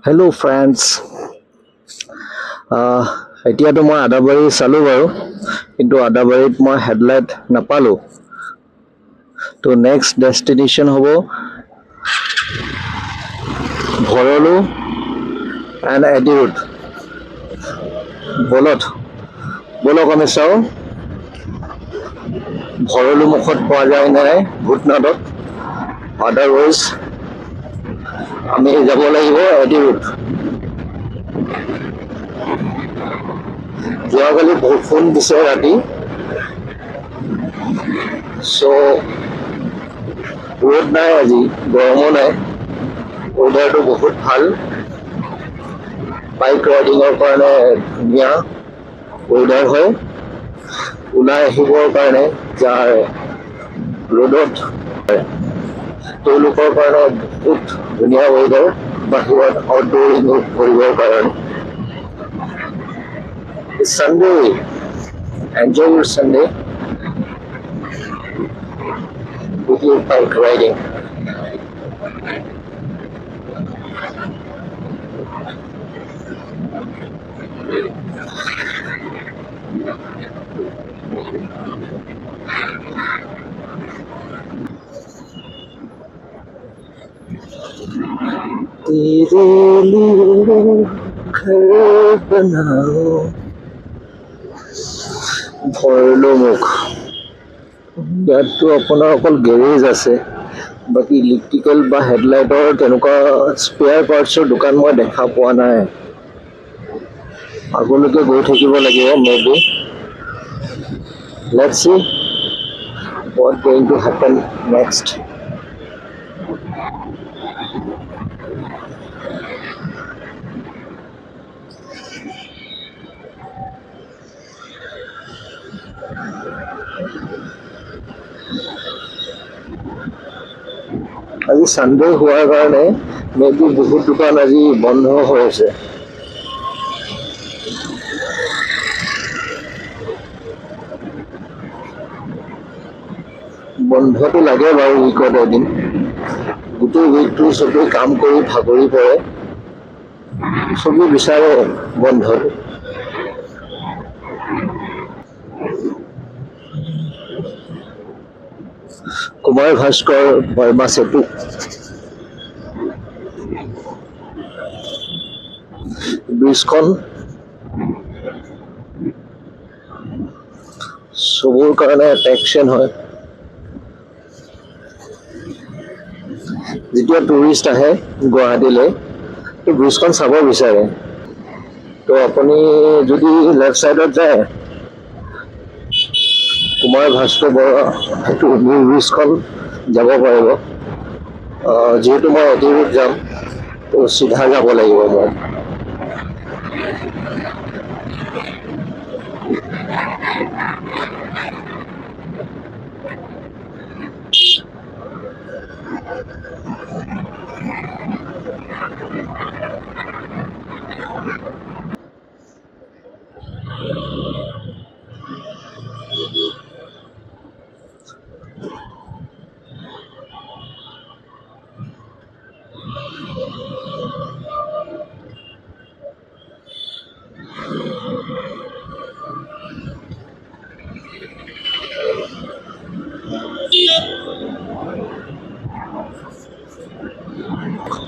Hello' friends. এতিয়াতো মই আদাবাৰী চালোঁ বাৰু, কিন্তু আদাবাৰীত মই হেডলাইট নাপালোঁ। তো নেক্সট ডেষ্টিনেশ্যন হ'ব ভৰলু এণ্ড এডিৰোড। বলক আমি চাওঁ ভৰলু মুখত পোৱা যায় নাই ভূতনাথত। আদাৰৱাইজ আমি যাব লাগিব এডিৰোড। যোৱাকালি বৰষুণ দিছে ৰাতি, চ' ৰ'দ নাই, আজি গৰমো নাই, ৱেডাৰটো বহুত ভাল। বাইক ৰাইডিঙৰ কাৰণে ধুনীয়া ৱেডাৰ হয়। ওলাই আহিবৰ কাৰণে যাৰ ৰ'দত তেওঁলোকৰ কাৰণে বহুত ধুনীয়া ৱেডাৰ, বাহিৰত আউটডোৰিং কৰিবৰ কাৰণে। Sunday, enjoy your Sunday with your bike riding. तेरे लिए घर बनाओ ভৰলু মুখ। ইয়াততো আপোনাৰ অকল গেৰেজ আছে, বাকী ইলেক্ট্ৰিকেল বা হেডলাইটৰ তেনেকুৱা স্পেয়াৰ পাৰ্টছৰ দোকান মই দেখা পোৱা নাই। আগলৈকে গৈ থাকিব লাগিব maybe. Let's see what going to happen next. আজি ছানডে হোৱাৰ কাৰণে মে বি বহুত দোকান আজি বন্ধ হৈ আছে। বন্ধটো লাগে বাৰু উইকত এদিন, গোটেই উইকটো চবেই কাম কৰি ভাগৰি পৰে, চবেই বিচাৰে বন্ধটো। কুমাৰ ভাস্কৰ বৰ্মা সেতু, ব্ৰিজখন চবৰ কাৰণে এট্ৰেকশ্যন হয়। যেতিয়া টুৰিষ্ট আহে গুৱাহাটীলৈ, তো ব্ৰিজখন চাব বিচাৰে। তো আপুনি যদি লেফ্ট ছাইডত যায়, কুমাৰ ভাস্কৰ বৰুৱা সেইটো নিউ ব্ৰিজখন যাব পাৰিব। যিহেতু মই এডিৰোড যাম, তো চিধা যাব লাগিব মই।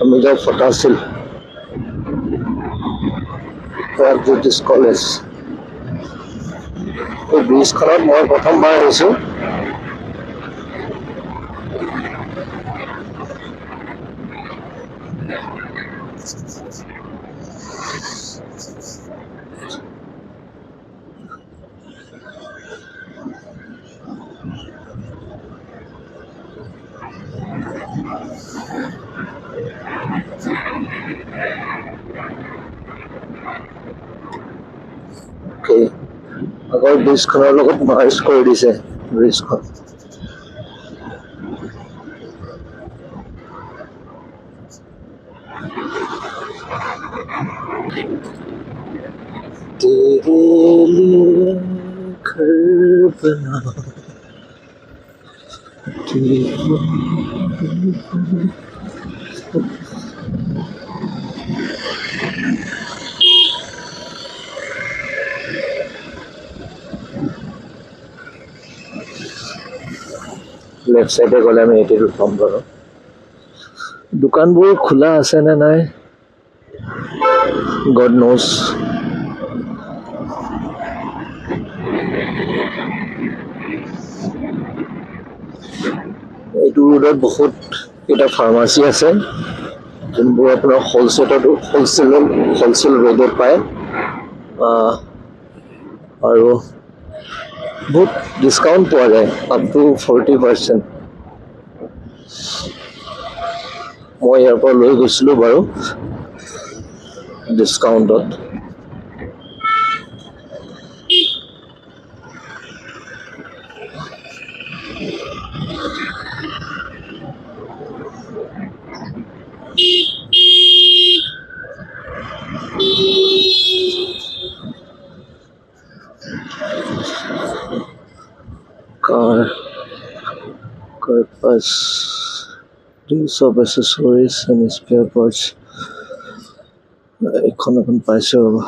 আমি যাওঁ ফটাছিল ব্ৰিটিছ কলেজ। এই ব্ৰিজখনত মই প্ৰথমবাৰ আহিছোঁ। আগৰ ব্ৰিজখনৰ লগত মাৰ্জ কৰি দিছে ব্ৰিজখন। तेरे लिए घर बनाओ, লেফ্ট চাইডে গ'লে আমি এইটো পাম বাৰু। দোকানবোৰ খোলা আছে নে নাই গড নোজ। এইটো ৰোডত বহুত কেইটা ফাৰ্মাচী আছে যোনবোৰ আপোনাৰ হ'লচেল ৰেটত পায় আৰু বহুত ডিছকাউণ্ট পোৱা যায় আপ টু 40%। মই ইয়াৰ পৰা লৈ গৈছিলোঁ বাৰু ডিছকাউণ্টত। car parts, deals of accessories and spare parts। এখন পাইছোঁ ৰ'বা।